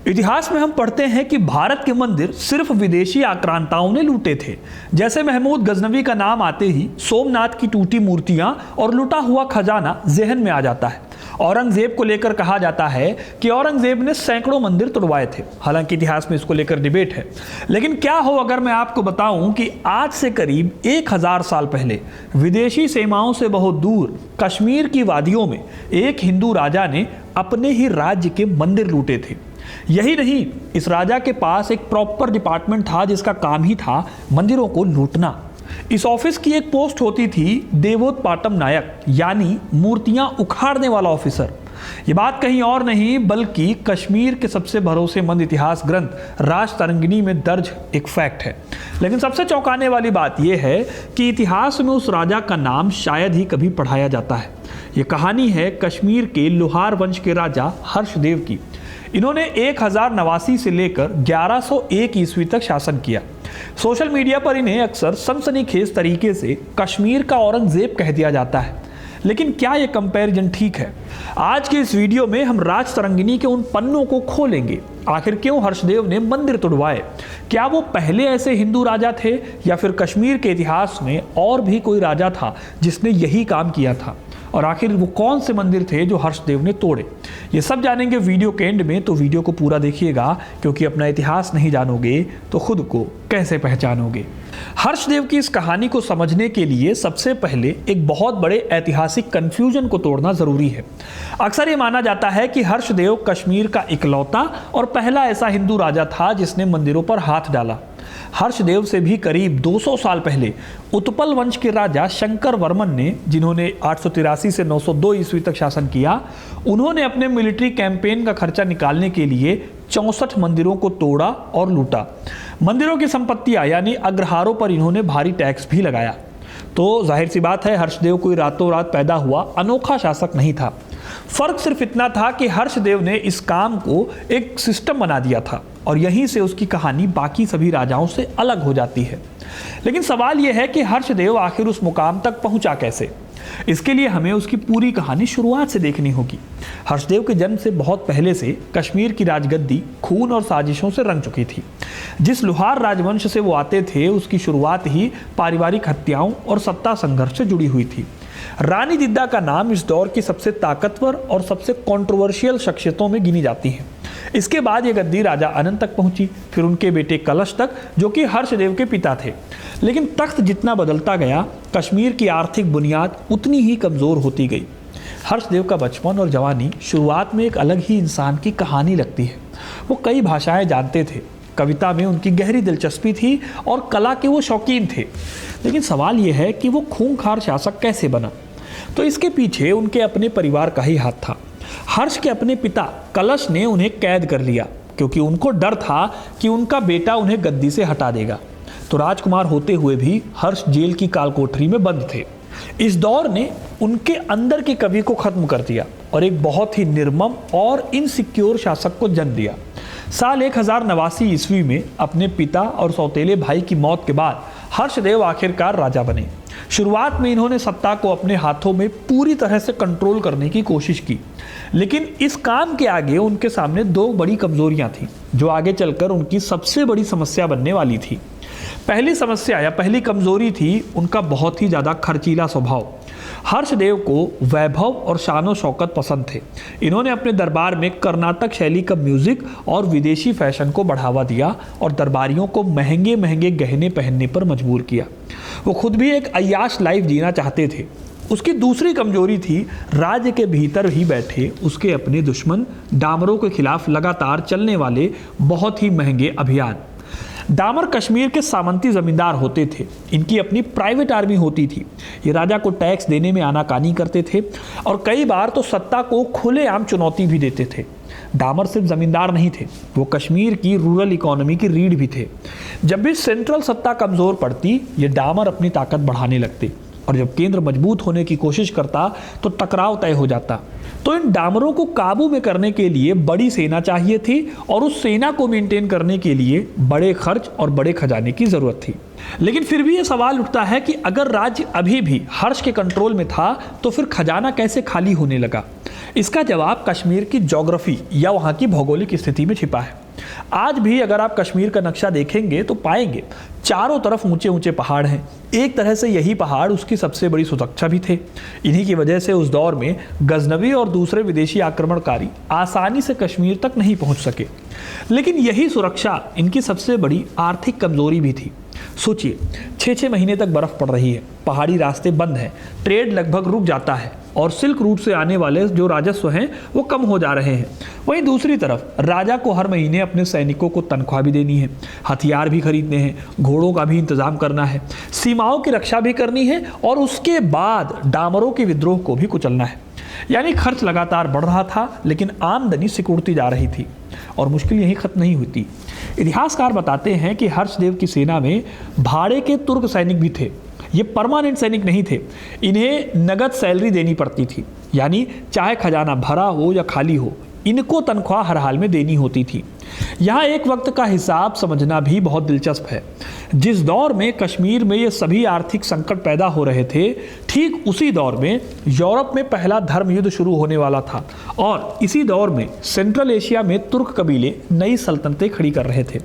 इतिहास में हम पढ़ते हैं कि भारत के मंदिर सिर्फ विदेशी आक्रांताओं ने लूटे थे। जैसे महमूद गजनवी का नाम आते ही सोमनाथ की टूटी मूर्तियां और लूटा हुआ खजाना जहन में आ जाता है। औरंगजेब को लेकर कहा जाता है कि औरंगजेब ने सैकड़ों मंदिर तोड़वाए थे। हालांकि इतिहास में इसको लेकर डिबेट है, लेकिन क्या हो अगर मैं आपको बताऊं कि आज से करीब 1000 साल पहले विदेशी सीमाओं से बहुत दूर कश्मीर की वादियों में एक हिंदू राजा ने अपने ही राज्य के मंदिर लूटे थे। यही नहीं, इस राजा के पास एक प्रॉपर डिपार्टमेंट था जिसका काम ही था मंदिरों को लूटना। इस ऑफिस की एक पोस्ट होती थी देवोत्पाटम नायक, यानी मूर्तियां उखाड़ने वाला ऑफिसर। ये बात कहीं और नहीं बल्कि कश्मीर के सबसे भरोसेमंद इतिहास ग्रंथ राजतरंगिणी में दर्ज एक फैक्ट है। लेकिन सबसे चौंकाने वाली बात यह है कि इतिहास में उस राजा का नाम शायद ही कभी पढ़ाया जाता है। ये कहानी है कश्मीर के लोहार वंश के राजा हर्षदेव की। इन्होंने 1089 से लेकर 1101 ईस्वी तक शासन किया। सोशल मीडिया पर इन्हें अक्सर सनसनीखेज तरीके से कश्मीर का औरंगजेब कह दिया जाता है। लेकिन क्या यह कंपैरिजन ठीक है? आज के इस वीडियो में हम राजतरंगिणी के उन पन्नों को खोलेंगे। आखिर क्यों हर्षदेव ने मंदिर तोड़वाए? क्या वो पहले ऐसे हिंदू राजा थे या फिर कश्मीर के इतिहास में और भी कोई राजा था जिसने यही काम किया था? और आखिर वो कौन से मंदिर थे जो हर्षदेव ने तोड़े? ये सब जानेंगे वीडियो के एंड में, तो वीडियो को पूरा देखिएगा, क्योंकि अपना इतिहास नहीं जानोगे तो खुद को कैसे पहचानोगे। हर्षदेव की इस कहानी को समझने के लिए सबसे पहले एक बहुत बड़े ऐतिहासिक कंफ्यूजन को तोड़ना जरूरी है। अक्सर ये माना जाता है कि हर्षदेव कश्मीर का इकलौता और पहला ऐसा हिंदू राजा था जिसने मंदिरों पर हाथ डाला। हर्षदेव से भी करीब 200 साल पहले उत्पल वंश के राजा शंकर वर्मन ने, जिन्होंने 883 से 902 ईस्वी तक शासन किया, उन्होंने अपने मिलिट्री कैंपेन का खर्चा निकालने के लिए 64 मंदिरों को तोड़ा और लूटा। मंदिरों की संपत्तियां यानी अग्रहारों पर इन्होंने भारी टैक्स भी लगाया। तो जाहिर सी बात है, हर्षदेव कोई रातों रात पैदा हुआ अनोखा शासक नहीं था। फर्क सिर्फ इतना था कि हर्षदेव ने इस काम को एक सिस्टम बना दिया था और यहीं से उसकी कहानी बाकी सभी राजाओं से अलग हो जाती है। लेकिन सवाल यह है कि हर्षदेव आखिर उस मुकाम तक पहुंचा कैसे? इसके लिए हमें उसकी पूरी कहानी शुरुआत से देखनी होगी। हर्षदेव के जन्म से बहुत पहले से कश्मीर की राजगद्दी खून और साजिशों से रंग चुकी थी। जिस लोहार राजवंश से वो आते थे उसकी शुरुआत ही पारिवारिक हत्याओं और सत्ता संघर्ष से जुड़ी हुई थी। रानी दिद्दा का नाम इस दौर की सबसे ताकतवर और सबसे कंट्रोवर्शियल शख्सियतों में गिनी जाती है। इसके बाद ये गद्दी राजा अनंत तक पहुंची, फिर उनके बेटे कलश तक, जो कि हर्षदेव के पिता थे। लेकिन तख्त जितना बदलता गया, कश्मीर की आर्थिक बुनियाद उतनी ही कमज़ोर होती गई। हर्षदेव का बचपन और जवानी शुरुआत में एक अलग ही इंसान की कहानी लगती है। वो कई भाषाएं जानते थे, कविता में उनकी गहरी दिलचस्पी थी और कला के वो शौकीन थे। लेकिन सवाल यह है कि वो खूंखार शासक कैसे बना? तो इसके पीछे उनके अपने परिवार का ही हाथ था। हर्ष के अपने पिता कलश ने उन्हें कैद कर लिया क्योंकि उनको डर था कि उनका बेटा उन्हें गद्दी से हटा देगा। तो राजकुमार होते हुए भी हर्ष जेल की कालकोठरी में बंद थे। इस दौर ने उनके अंदर के कवि को खत्म कर दिया और एक बहुत ही निर्मम और इनसिक्योर शासक को जन्म दिया। साल 1089 ईस्वी में अपने पिता और सौतेले भाई की मौत के बाद हर्षदेव आखिरकार राजा बने। शुरुआत में इन्होंने सत्ता को अपने हाथों में पूरी तरह से कंट्रोल करने की कोशिश की, लेकिन इस काम के आगे उनके सामने दो बड़ी कमजोरियां थीं, जो आगे चलकर उनकी सबसे बड़ी समस्या बनने वाली थी। पहली समस्या या पहली कमजोरी थी उनका बहुत ही ज़्यादा खर्चीला स्वभाव। हर्षदेव को वैभव और शानो शौकत पसंद थे। इन्होंने अपने दरबार में कर्नाटक शैली का म्यूजिक और विदेशी फैशन को बढ़ावा दिया और दरबारियों को महंगे महंगे गहने पहनने पर मजबूर किया। वो खुद भी एक अय्याश लाइफ जीना चाहते थे। उसकी दूसरी कमजोरी थी राज्य के भीतर ही बैठे उसके अपने दुश्मन डामरों के खिलाफ लगातार चलने वाले बहुत ही महंगे अभियान। डामर कश्मीर के सामंती जमींदार होते थे। इनकी अपनी प्राइवेट आर्मी होती थी। ये राजा को टैक्स देने में आनाकानी करते थे और कई बार तो सत्ता को खुलेआम चुनौती भी देते थे। डामर सिर्फ जमींदार नहीं थे, वो कश्मीर की रूरल इकोनॉमी की रीढ़ भी थे। जब भी सेंट्रल सत्ता कमजोर पड़ती, ये डामर अपनी ताकत बढ़ाने लगते और जब केंद्र मजबूत होने की कोशिश करता तो टकराव तय हो जाता। तो इन डामरों को काबू में करने के लिए बड़ी सेना चाहिए थी और उस सेना को मेंटेन करने के लिए बड़े खर्च और बड़े खजाने की जरूरत थी। लेकिन फिर भी ये सवाल उठता है कि अगर राज्य अभी भी हर्ष के कंट्रोल में था तो फिर खजाना कैसे खाली होने लगा? इसका जवाब कश्मीर की ज्योग्राफी या वहाँ की भौगोलिक स्थिति में छिपा है। आज भी अगर आप कश्मीर का नक्शा देखेंगे तो पाएंगे चारों तरफ ऊंचे ऊंचे पहाड़ हैं। एक तरह से यही पहाड़ उसकी सबसे बड़ी सुरक्षा भी थे। इन्हीं की वजह से उस दौर में गजनवी और दूसरे विदेशी आक्रमणकारी आसानी से कश्मीर तक नहीं पहुंच सके। लेकिन यही सुरक्षा इनकी सबसे बड़ी आर्थिक कमजोरी भी थी। सोचिए, 6-6 महीने तक बर्फ पड़ रही है, पहाड़ी रास्ते बंद हैं, ट्रेड लगभग रुक जाता है और सिल्क रूट से आने वाले जो राजस्व हैं वो कम हो जा रहे हैं। वहीं दूसरी तरफ राजा को हर महीने अपने सैनिकों को तनख्वाह भी देनी है, हथियार भी खरीदने हैं, घोड़ों का भी इंतजाम करना है, सीमाओं की रक्षा भी करनी है और उसके बाद डामरों के विद्रोह को भी कुचलना है। यानी खर्च लगातार बढ़ रहा था, लेकिन आमदनी सिकुड़ती जा रही थी और मुश्किल यही खत्म नहीं हुई। इतिहासकार बताते हैं कि हर्षदेव की सेना में भाड़े के तुर्क सैनिक भी थे। ये परमानेंट सैनिक नहीं थे, इन्हें नगद सैलरी देनी पड़ती थी। यानी चाहे खजाना भरा हो या खाली हो, इनको तनख्वाह हर हाल में देनी होती थी। यहाँ एक वक्त का हिसाब समझना भी बहुत दिलचस्प है। जिस दौर में कश्मीर में ये सभी आर्थिक संकट पैदा हो रहे थे, ठीक उसी दौर में यूरोप में पहला धर्म युद्ध शुरू होने वाला था और इसी दौर में सेंट्रल एशिया में तुर्क कबीले नई सल्तनतें खड़ी कर रहे थे।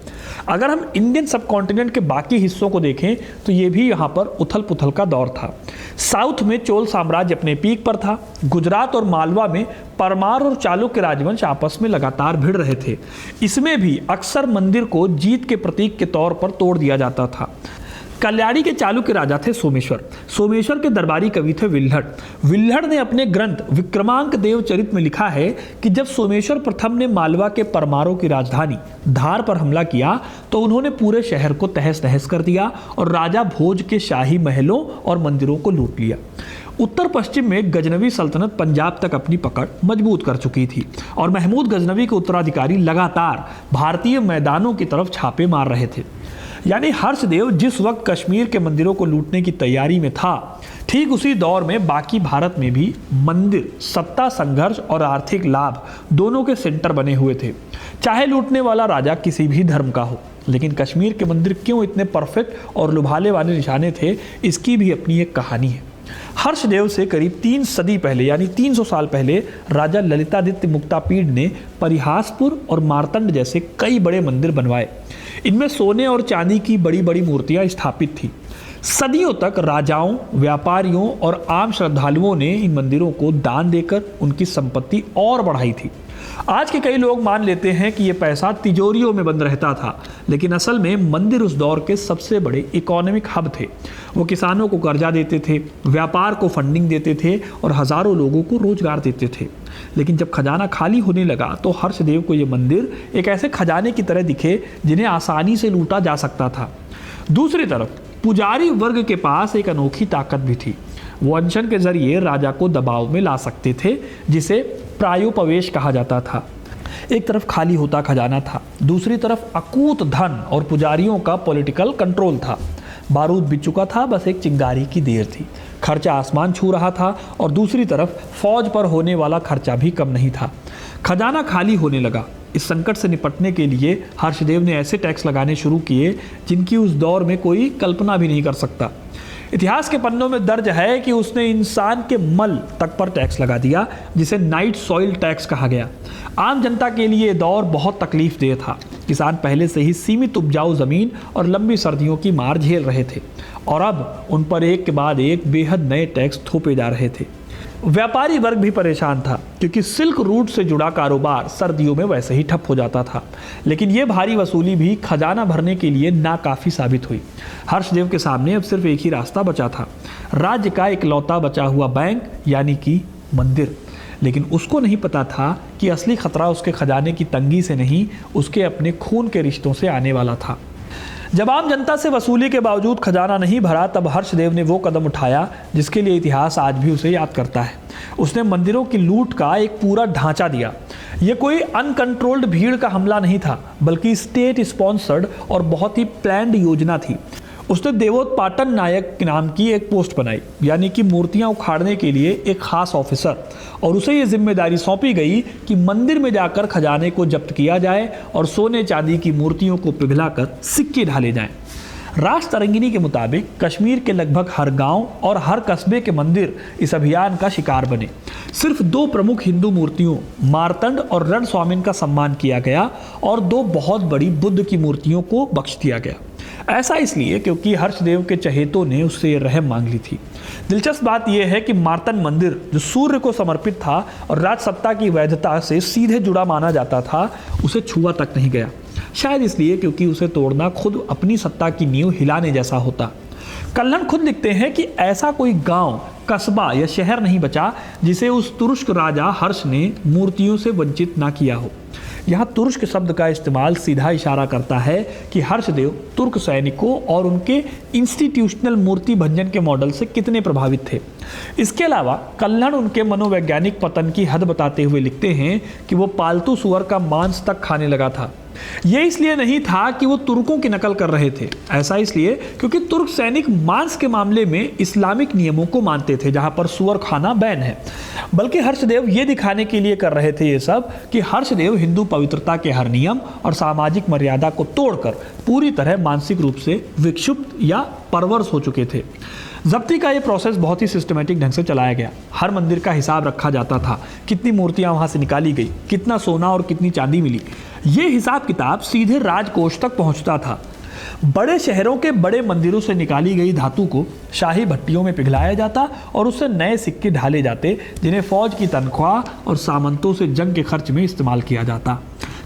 अगर हम इंडियन सबकॉन्टिनेंट के बाकी हिस्सों को देखें तो ये भी यहाँ पर उथल पुथल का दौर था। साउथ में चोल साम्राज्य अपने पीक पर था। गुजरात और मालवा में परमार और चालुक्य राजवंश आपस में लगातार भिड़ रहे थे। इसमें भी अक्सर मंदिर को जीत के प्रतीक के तौर पर तोड़ दिया जाता था। कल्याणी के चालुक्य राजा थे सोमेश्वर। सोमेश्वर के दरबारी कवि थे विल्हड़। विल्हड़ ने अपने ग्रंथ विक्रमांक देवचरित में लिखा है कि जब सोमेश्वर प्रथम ने मालवा के परमारों की राजधानी धार पर हमला किया तो उन्होंने पूरे शहर को तहस नहस कर दिया और राजा भोज के शाही महलों और मंदिरों को लूट लिया। उत्तर पश्चिम में गजनवी सल्तनत पंजाब तक अपनी पकड़ मजबूत कर चुकी थी और महमूद गजनवी के उत्तराधिकारी लगातार भारतीय मैदानों की तरफ छापे मार रहे थे। यानी हर्षदेव जिस वक्त कश्मीर के मंदिरों को लूटने की तैयारी में था, ठीक उसी दौर में बाकी भारत में भी मंदिर सत्ता संघर्ष और आर्थिक लाभ दोनों के सेंटर बने हुए थे, चाहे लूटने वाला राजा किसी भी धर्म का हो। लेकिन कश्मीर के मंदिर क्यों इतने परफेक्ट और लुभाने वाले निशाने थे, इसकी भी अपनी एक कहानी है। हर्षदेव से करीब 3 सदी पहले यानी 300 साल पहले राजा ललितादित्य मुक्तापीड ने परिहासपुर और मार्तंड जैसे कई बड़े मंदिर बनवाए। इनमें सोने और चांदी की बड़ी बड़ी मूर्तियां स्थापित थी। सदियों तक राजाओं, व्यापारियों और आम श्रद्धालुओं ने इन मंदिरों को दान देकर उनकी संपत्ति और बढ़ाई थी। आज के कई लोग मान लेते हैं कि यह पैसा तिजोरियों में बंद रहता था, लेकिन असल में मंदिर उस दौर के सबसे बड़े इकोनॉमिक हब थे। वो किसानों को कर्जा देते थे, व्यापार को फंडिंग देते थे और हजारों लोगों को रोजगार देते थे। लेकिन जब खजाना खाली होने लगा तो हर्षदेव को ये मंदिर एक ऐसे खजाने की तरह दिखे जिन्हें आसानी से लूटा जा सकता था। दूसरी तरफ पुजारी वर्ग के पास एक अनोखी ताकत भी थी। वो अनशन के जरिए राजा को दबाव में ला सकते थे, जिसे प्रायोपवेश कहा जाता था। एक तरफ खाली होता खजाना था, दूसरी तरफ अकूत धन और पुजारियों का पॉलिटिकल कंट्रोल था। बारूद बिक चुका था, बस एक चिंगारी की देर थी। खर्चा आसमान छू रहा था और दूसरी तरफ फौज पर होने वाला खर्चा भी कम नहीं था। खजाना खाली होने लगा। इस संकट से निपटने के लिए हर्षदेव ने ऐसे टैक्स लगाने शुरू किए जिनकी उस दौर में कोई कल्पना भी नहीं कर सकता। इतिहास के पन्नों में दर्ज है कि उसने इंसान के मल तक पर टैक्स लगा दिया, जिसे नाइट सॉइल टैक्स कहा गया। आम जनता के लिए दौर बहुत तकलीफदेह था। किसान पहले से ही सीमित उपजाऊ जमीन और लंबी सर्दियों की मार झेल रहे थे और अब उन पर एक के बाद एक बेहद नए टैक्स थोपे जा रहे थे। व्यापारी वर्ग भी परेशान था, क्योंकि सिल्क रूट से जुड़ा कारोबार सर्दियों में वैसे ही ठप हो जाता था। लेकिन ये भारी वसूली भी खजाना भरने के लिए नाकाफी साबित हुई। हर्षदेव के सामने अब सिर्फ एक ही रास्ता बचा था, राज्य का इकलौता बचा हुआ बैंक यानी कि मंदिर। लेकिन उसको नहीं पता था कि असली खतरा उसके खजाने की तंगी से नहीं, उसके अपने खून के रिश्तों से आने वाला था। जब आम जनता से वसूली के बावजूद खजाना नहीं भरा, तब हर्षदेव ने वो कदम उठाया जिसके लिए इतिहास आज भी उसे याद करता है। उसने मंदिरों की लूट का एक पूरा ढांचा दिया। ये कोई अनकंट्रोल्ड भीड़ का हमला नहीं था, बल्कि स्टेट स्पॉन्सर्ड और बहुत ही प्लान्ड योजना थी। उसने देवोत्पाटन नायक नाम की एक पोस्ट बनाई, यानी कि मूर्तियां उखाड़ने के लिए एक खास ऑफिसर, और उसे ये जिम्मेदारी सौंपी गई कि मंदिर में जाकर खजाने को जब्त किया जाए और सोने चांदी की मूर्तियों को पिघलाकर सिक्के ढाले जाएं। राज तरंगिणी के मुताबिक कश्मीर के लगभग हर गांव और हर कस्बे के मंदिर इस अभियान का शिकार बने। सिर्फ 2 प्रमुख हिंदू मूर्तियों मार्तंड और रणस्वामिन का सम्मान किया गया और 2 बहुत बड़ी बुद्ध की मूर्तियों को बख्श दिया गया। ऐसा इसलिए क्योंकि हर्षदेव के चहेतों ने उससे ये रहम मांग ली थी। दिलचस्प बात यह है कि मार्तंड मंदिर जो सूर्य को समर्पित था और राजसत्ता की वैधता से सीधे जुड़ा माना जाता था, उसे छुआ तक नहीं गया। शायद इसलिए क्योंकि उसे तोड़ना खुद अपनी सत्ता की नींव हिलाने जैसा होता। कल्हण खुद लिखते हैं कि ऐसा कोई गांव, कस्बा या शहर नहीं बचा जिसे उस तुरुष्क राजा हर्ष ने मूर्तियों से वंचित ना किया हो। यहाँ तुरुष्क शब्द का इस्तेमाल सीधा इशारा करता है कि हर्षदेव तुर्क सैनिकों और उनके इंस्टीट्यूशनल मूर्ति भंजन के मॉडल से कितने प्रभावित थे। इसके अलावा कल्हण उनके मनोवैज्ञानिक पतन की हद बताते हुए लिखते हैं कि वो पालतू सुअर का मांस तक खाने लगा था। यह इसलिए नहीं था कि वो तुर्कों की नकल कर रहे थे, ऐसा इसलिए क्योंकि तुर्क सैनिक मांस के मामले में इस्लामिक नियमों को मानते थे जहां पर सुअर खाना बैन है। बल्कि हर्षदेव ये दिखाने के लिए कर रहे थे ये सब कि हर्षदेव हिंदू पवित्रता के हर नियम और सामाजिक मर्यादा को तोड़कर पूरी तरह मानसिक रूप से विक्षुब्ध या परवश हो चुके थे। जब्ती का ये प्रोसेस बहुत ही सिस्टमेटिक ढंग से चलाया गया। हर मंदिर का हिसाब रखा जाता था, कितनी मूर्तियां वहां से निकाली गई, कितना सोना और कितनी चांदी मिली। ये हिसाब किताब सीधे राजकोष तक पहुंचता था। बड़े शहरों के बड़े मंदिरों से निकाली गई धातु को शाही भट्टियों में पिघलाया जाता और उससे नए सिक्के ढाले जाते, जिन्हें फौज की तनख्वाह और सामंतों से जंग के खर्च में इस्तेमाल किया जाता।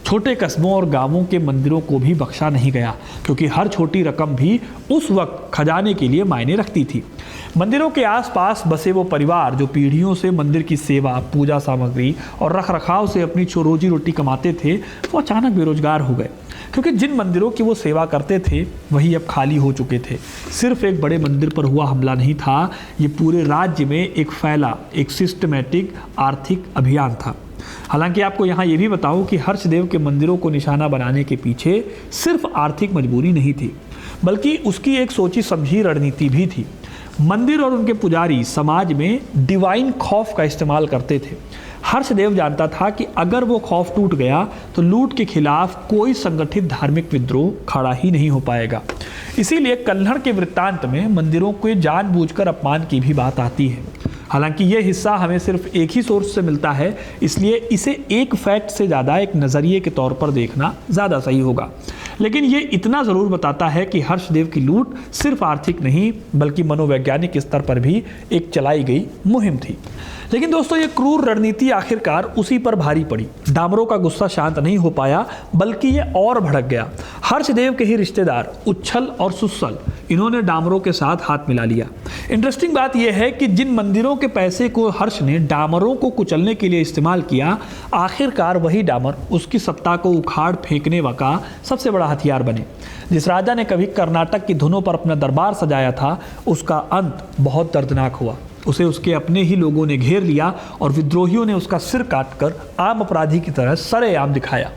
छोटे कस्बों और गांवों के मंदिरों को भी बख्शा नहीं गया, क्योंकि हर छोटी रकम भी उस वक्त खजाने के लिए मायने रखती थी। मंदिरों के आसपास बसे वो परिवार जो पीढ़ियों से मंदिर की सेवा, पूजा सामग्री और रखरखाव से अपनी रोजी रोटी कमाते थे, वो अचानक बेरोजगार हो गए, क्योंकि जिन मंदिरों की वो सेवा करते थे वही अब खाली हो चुके थे। सिर्फ एक बड़े मंदिर पर हुआ हमला नहीं था, ये पूरे राज्य में एक फैला, एक सिस्टमैटिक आर्थिक अभियान था। हालांकि आपको यहाँ ये भी बताऊं कि हर्षदेव के मंदिरों को निशाना बनाने के पीछे सिर्फ आर्थिक मजबूरी नहीं थी, बल्कि उसकी एक सोची समझी रणनीति भी थी। मंदिर और उनके पुजारी समाज में डिवाइन खौफ का इस्तेमाल करते थे। हर्षदेव जानता था कि अगर वो खौफ टूट गया तो लूट के खिलाफ कोई संगठित धार्मिक विद्रोह खड़ा ही नहीं हो पाएगा। इसीलिए कल्हण के वृत्तांत में मंदिरों को जानबूझकर अपमान की भी बात आती है। हालांकि यह हिस्सा हमें सिर्फ एक ही सोर्स से मिलता है, इसलिए इसे एक फैक्ट से ज़्यादा एक नज़रिए के तौर पर देखना ज़्यादा सही होगा। लेकिन ये इतना ज़रूर बताता है कि हर्षदेव की लूट सिर्फ आर्थिक नहीं बल्कि मनोवैज्ञानिक स्तर पर भी एक चलाई गई मुहिम थी। लेकिन दोस्तों, ये क्रूर रणनीति आखिरकार उसी पर भारी पड़ी। डामरों का गुस्सा शांत नहीं हो पाया, बल्कि ये और भड़क गया। हर्षदेव के ही रिश्तेदार उच्छल और सुस्सल, इन्होंने डामरों के साथ हाथ मिला लिया। इंटरेस्टिंग बात यह है कि जिन मंदिरों के पैसे को हर्ष ने डामरों को कुचलने के लिए इस्तेमाल किया, आखिरकार वही डामर उसकी सत्ता को उखाड़ फेंकने का सबसे बड़ा हथियार बने। जिस राजा ने कभी कर्नाटक की धुनों पर अपना दरबार सजाया था, उसका अंत बहुत दर्दनाक हुआ। उसे उसके अपने ही लोगों ने घेर लिया और विद्रोहियों ने उसका सिर काटकर आम अपराधी की तरह सरेआम दिखाया।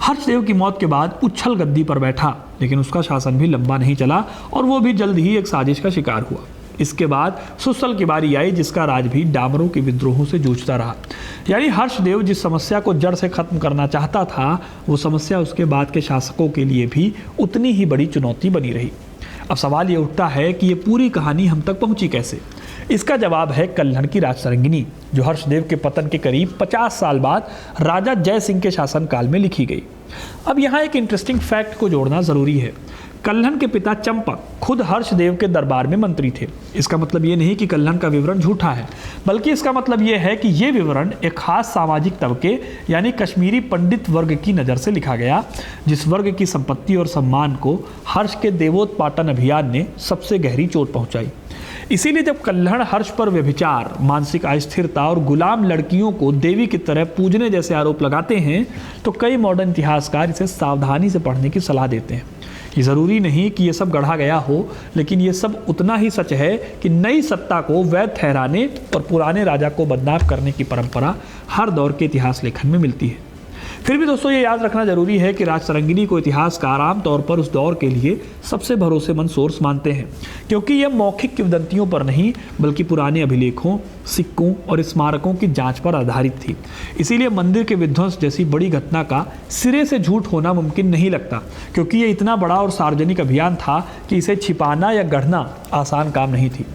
हर्षदेव की मौत के बाद उच्छल गद्दी पर बैठा, लेकिन उसका शासन भी लंबा नहीं चला और वो भी जल्द ही एक साजिश का शिकार हुआ। इसके बाद सुस्सल की बारी आई, जिसका राज भी डामरों के विद्रोहों से जूझता रहा। यानी हर्षदेव जिस समस्या को जड़ से खत्म करना चाहता था, वो समस्या उसके बाद के शासकों के लिए भी उतनी ही बड़ी चुनौती बनी रही। अब सवाल ये उठता है कि ये पूरी कहानी हम तक पहुंची कैसे। इसका जवाब है कल्हण की राज तरंगिणी, जो हर्षदेव के पतन के करीब 50 साल बाद राजा जय सिंह के शासनकाल में लिखी गई। अब यहाँ एक इंटरेस्टिंग फैक्ट को जोड़ना जरूरी है। कल्हण के पिता चंपक खुद हर्षदेव के दरबार में मंत्री थे। इसका मतलब ये नहीं कि कल्हण का विवरण झूठा है, बल्कि इसका मतलब ये है कि ये विवरण एक खास सामाजिक तबके यानी कश्मीरी पंडित वर्ग की नज़र से लिखा गया, जिस वर्ग की संपत्ति और सम्मान को हर्ष के देवोत्पाटन अभियान ने सबसे गहरी चोट पहुंचाई। इसीलिए जब कल्हण हर्ष पर व्यभिचार, मानसिक अस्थिरता और गुलाम लड़कियों को देवी की तरह पूजने जैसे आरोप लगाते हैं, तो कई मॉडर्न इतिहासकार इसे सावधानी से पढ़ने की सलाह देते हैं। ये ज़रूरी नहीं कि ये सब गढ़ा गया हो, लेकिन ये सब उतना ही सच है कि नई सत्ता को वैध ठहराने और पुराने राजा को बदनाम करने की परंपरा हर दौर के इतिहास लेखन में मिलती है। फिर भी दोस्तों ये याद रखना जरूरी है कि राजतरंगिणी को इतिहासकार आम तौर पर उस दौर के लिए सबसे भरोसेमंद सोर्स मानते हैं, क्योंकि यह मौखिक किंवदंतियों पर नहीं बल्कि पुराने अभिलेखों, सिक्कों और स्मारकों की जांच पर आधारित थी। इसीलिए मंदिर के विध्वंस जैसी बड़ी घटना का सिरे से झूठ होना मुमकिन नहीं लगता, क्योंकि ये इतना बड़ा और सार्वजनिक अभियान था कि इसे छिपाना या गढ़ना आसान काम नहीं थी।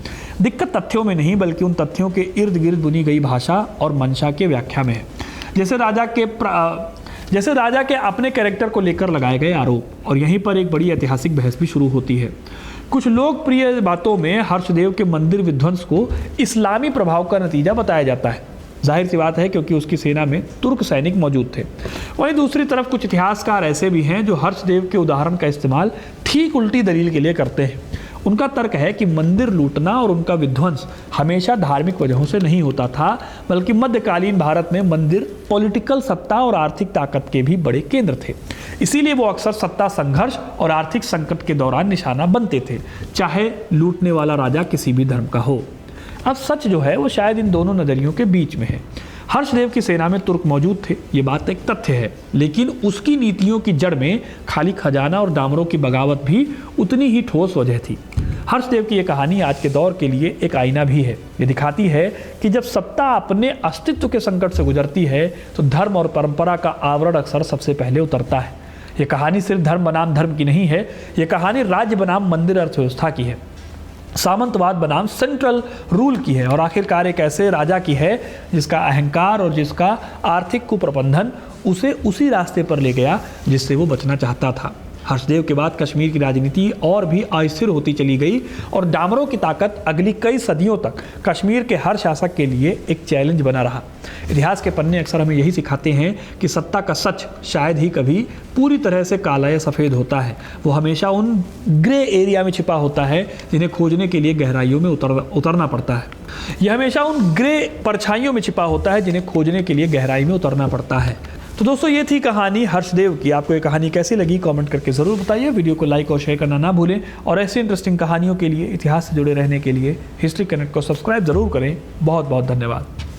दिक्कत तथ्यों में नहीं बल्कि उन तथ्यों के इर्द गिर्द बुनी गई भाषा और मंशा के व्याख्या में है। जैसे राजा के अपने कैरेक्टर को लेकर लगाए गए आरोप, और यहीं पर एक बड़ी ऐतिहासिक बहस भी शुरू होती है। कुछ लोकप्रिय बातों में हर्षदेव के मंदिर विध्वंस को इस्लामी प्रभाव का नतीजा बताया जाता है। जाहिर सी बात है, क्योंकि उसकी सेना में तुर्क सैनिक मौजूद थे। वहीं दूसरी तरफ कुछ इतिहासकार ऐसे भी हैं जो हर्षदेव के उदाहरण का इस्तेमाल ठीक उल्टी दलील के लिए करते हैं। उनका तर्क है कि मंदिर लूटना और उनका विध्वंस हमेशा धार्मिक वजहों से नहीं होता था, बल्कि मध्यकालीन भारत में मंदिर पॉलिटिकल सत्ता और आर्थिक ताकत के भी बड़े केंद्र थे। इसीलिए वो अक्सर सत्ता संघर्ष और आर्थिक संकट के दौरान निशाना बनते थे, चाहे लूटने वाला राजा किसी भी धर्म का हो। अब सच जो है वो शायद इन दोनों नजरियों के बीच में है। हर्षदेव की सेना में तुर्क मौजूद थे, ये बात एक तथ्य है, लेकिन उसकी नीतियों की जड़ में खाली खजाना और डामरों की बगावत भी उतनी ही ठोस वजह थी। हर्षदेव की यह कहानी आज के दौर के लिए एक आईना भी है। ये दिखाती है कि जब सत्ता अपने अस्तित्व के संकट से गुजरती है तो धर्म और परंपरा का आवरण अक्सर सबसे पहले उतरता है। ये कहानी सिर्फ धर्म बनाम धर्म की नहीं है, ये कहानी राज्य बनाम मंदिर अर्थव्यवस्था की है, सामंतवाद बनाम सेंट्रल रूल की है, और आखिरकार एक ऐसे राजा की है जिसका अहंकार और जिसका आर्थिक कुप्रबंधन उसे उसी रास्ते पर ले गया जिससे वो बचना चाहता था। हर्षदेव के बाद कश्मीर की राजनीति और भी अस्थिर होती चली गई और डामरों की ताकत अगली कई सदियों तक कश्मीर के हर शासक के लिए एक चैलेंज बना रहा। इतिहास के पन्ने अक्सर हमें यही सिखाते हैं कि सत्ता का सच शायद ही कभी पूरी तरह से काला या सफ़ेद होता है, वो हमेशा उन ग्रे एरिया में छिपा होता है जिन्हें खोजने के लिए गहराइयों में उतरना पड़ता है। यह हमेशा उन ग्रे परछाइयों में छिपा होता है जिन्हें खोजने के लिए गहराई में उतरना पड़ता है। तो दोस्तों ये थी कहानी हर्षदेव की। आपको ये कहानी कैसी लगी कमेंट करके ज़रूर बताइए। वीडियो को लाइक और शेयर करना ना भूलें, और ऐसी इंटरेस्टिंग कहानियों के लिए, इतिहास से जुड़े रहने के लिए हिस्ट्री कनेक्ट को सब्सक्राइब ज़रूर करें। बहुत बहुत धन्यवाद।